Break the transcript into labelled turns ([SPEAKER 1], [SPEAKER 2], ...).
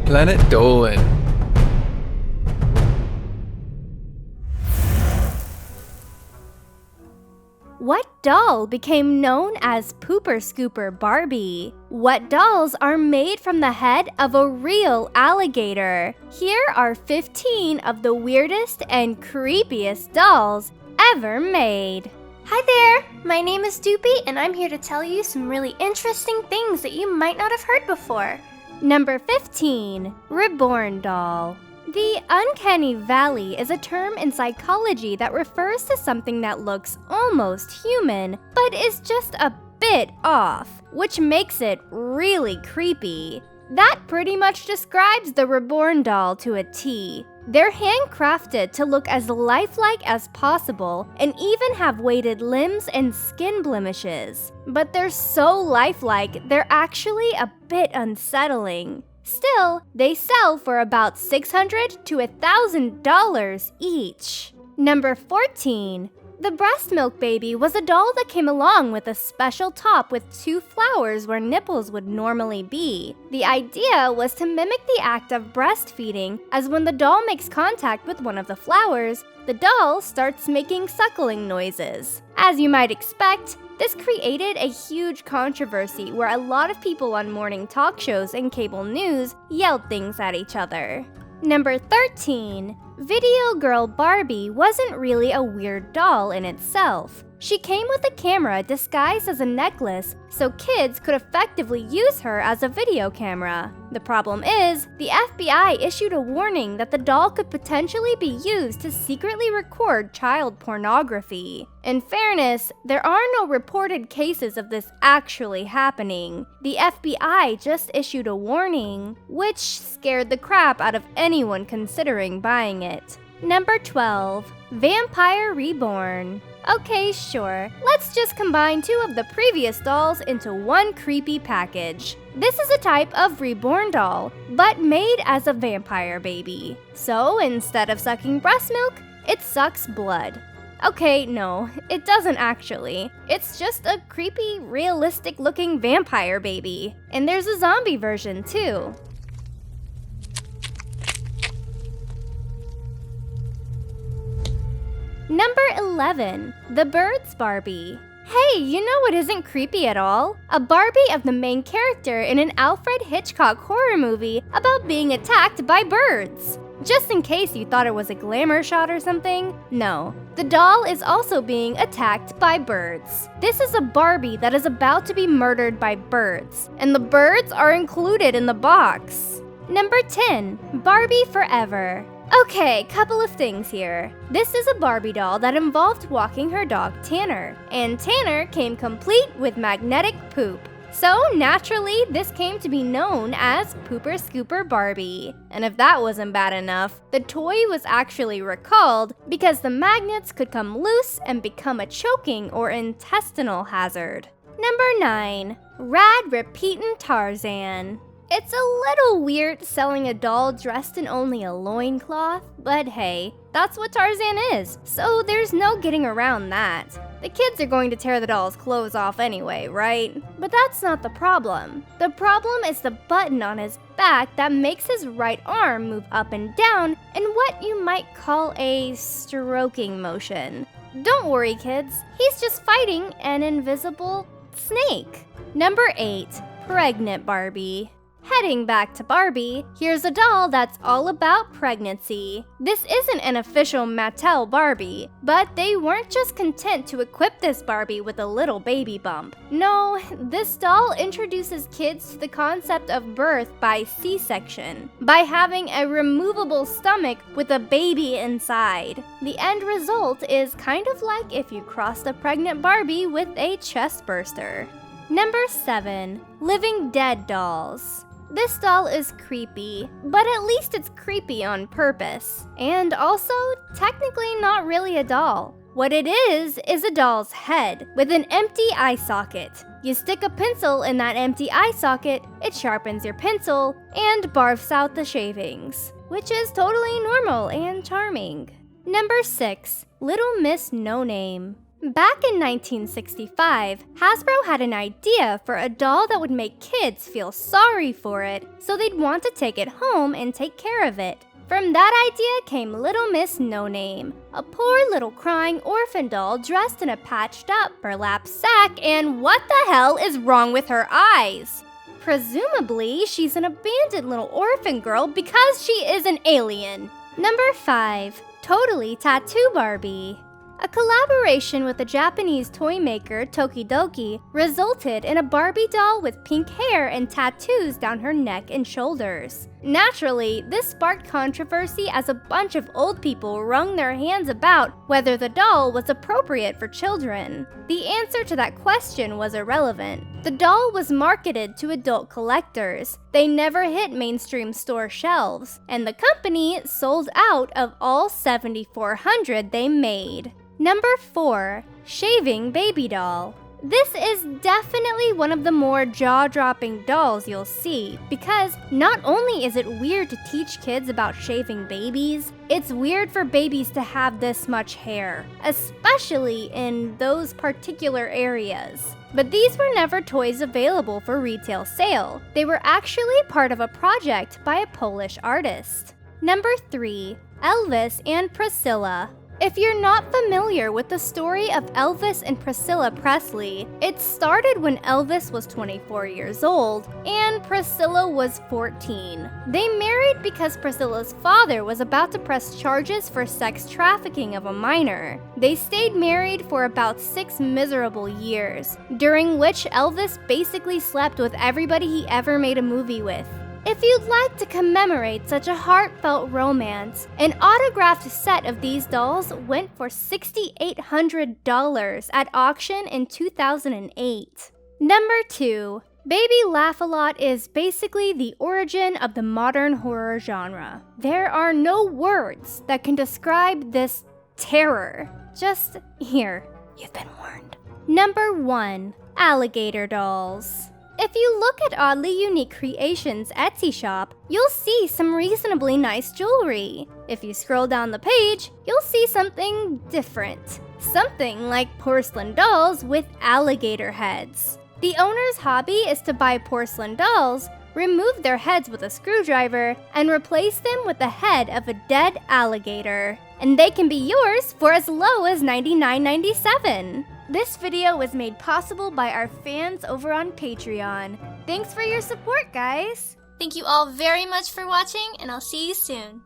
[SPEAKER 1] Planet Dolan.
[SPEAKER 2] What doll became known as Scooper Barbie? What dolls are made from the head of a real alligator? Here are 15 of the weirdest and creepiest dolls ever made.
[SPEAKER 3] Hi there, my name is Doopy and I'm here to tell you some really interesting things that you might not have heard before.
[SPEAKER 2] Number 15. Reborn doll. The uncanny valley is a term in psychology that refers to something that looks almost human, but is just a bit off, which makes it really creepy. That pretty much describes the reborn doll to a T. They're handcrafted to look as lifelike as possible and even have weighted limbs and skin blemishes. But they're so lifelike, they're actually a bit unsettling. Still, they sell for about $600 to $1,000 each. Number 14. The breast milk baby was a doll that came along with a special top with 2 flowers where nipples would normally be. The idea was to mimic the act of breastfeeding, as when the doll makes contact with one of the flowers, the doll starts making suckling noises. As you might expect, this created a huge controversy where a lot of people on morning talk shows and cable news yelled things at each other. Number 13. Video Girl Barbie wasn't really a weird doll in itself. She came with a camera disguised as a necklace, so kids could effectively use her as a video camera. The problem is, the FBI issued a warning that the doll could potentially be used to secretly record child pornography. In fairness, there are no reported cases of this actually happening. The FBI just issued a warning, which scared the crap out of anyone considering buying it. Number 12. Vampire Reborn. Okay, sure. Let's just combine 2 of the previous dolls into one creepy package. This is a type of reborn doll, but made as a vampire baby. So instead of sucking breast milk, it sucks blood. Okay, no, it doesn't actually. It's just a creepy, realistic-looking vampire baby. And there's a zombie version too. Number 11. The Birds Barbie. Hey, you know what isn't creepy at all? A Barbie of the main character in an Alfred Hitchcock horror movie about being attacked by birds. Just in case you thought it was a glamour shot or something, no. The doll is also being attacked by birds. This is a Barbie that is about to be murdered by birds, and the birds are included in the box. Number 10. Barbie Forever. Okay, couple of things here. This is a Barbie doll that involved walking her dog Tanner, and Tanner came complete with magnetic poop. So naturally, this came to be known as Scooper Barbie. And if that wasn't bad enough, the toy was actually recalled because the magnets could come loose and become a choking or intestinal hazard. Number 9. Rad Repeatin' Tarzan. It's a little weird selling a doll dressed in only a loincloth, but hey, that's what Tarzan is, so there's no getting around that. The kids are going to tear the doll's clothes off anyway, right? But that's not the problem. The problem is the button on his back that makes his right arm move up and down in what you might call a stroking motion. Don't worry, kids, he's just fighting an invisible snake. Number 8. Pregnant Barbie. Heading back to Barbie, here's a doll that's all about pregnancy. This isn't an official Mattel Barbie, but they weren't just content to equip this Barbie with a little baby bump. No, this doll introduces kids to the concept of birth by C-section, by having a removable stomach with a baby inside. The end result is kind of like if you crossed a pregnant Barbie with a chest burster. Number 7. Living Dead Dolls. This doll is creepy, but at least it's creepy on purpose. And also, technically not really a doll. What it is a doll's head with an empty eye socket. You stick a pencil in that empty eye socket, it sharpens your pencil, and barfs out the shavings, which is totally normal and charming. Number 6. Little Miss No Name. Back in 1965, Hasbro had an idea for a doll that would make kids feel sorry for it, so they'd want to take it home and take care of it. From that idea came Little Miss No Name, a poor little crying orphan doll dressed in a patched up burlap sack, and what the hell is wrong with her eyes? Presumably, she's an abandoned little orphan girl because she is an alien. Number 5. Totally Tattoo Barbie. A collaboration with the Japanese toy maker Tokidoki resulted in a Barbie doll with pink hair and tattoos down her neck and shoulders. Naturally, this sparked controversy as a bunch of old people wrung their hands about whether the doll was appropriate for children. The answer to that question was irrelevant. The doll was marketed to adult collectors. They never hit mainstream store shelves, and the company sold out of all 7,400 they made. Number 4. Shaving Baby Doll. This is definitely one of the more jaw-dropping dolls you'll see because not only is it weird to teach kids about shaving babies, it's weird for babies to have this much hair, especially in those particular areas. But these were never toys available for retail sale. They were actually part of a project by a Polish artist. Number 3. Elvis and Priscilla. If you're not familiar with the story of Elvis and Priscilla Presley, it started when Elvis was 24 years old and Priscilla was 14. They married because Priscilla's father was about to press charges for sex trafficking of a minor. They stayed married for about 6 miserable years, during which Elvis basically slept with everybody he ever made a movie with. If you'd like to commemorate such a heartfelt romance, an autographed set of these dolls went for $6,800 at auction in 2008. Number 2. Baby Laugh-A-Lot is basically the origin of the modern horror genre. There are no words that can describe this terror. Just here, you've been warned. Number 1. Alligator dolls. If you look at Oddly Unique Creations' Etsy shop, you'll see some reasonably nice jewelry. If you scroll down the page, you'll see something different. Something like porcelain dolls with alligator heads. The owner's hobby is to buy porcelain dolls, remove their heads with a screwdriver, and replace them with the head of a dead alligator. And they can be yours for as low as $99.97. This video was made possible by our fans over on Patreon. Thanks for your support, guys!
[SPEAKER 3] Thank you all very much for watching, and I'll see you soon.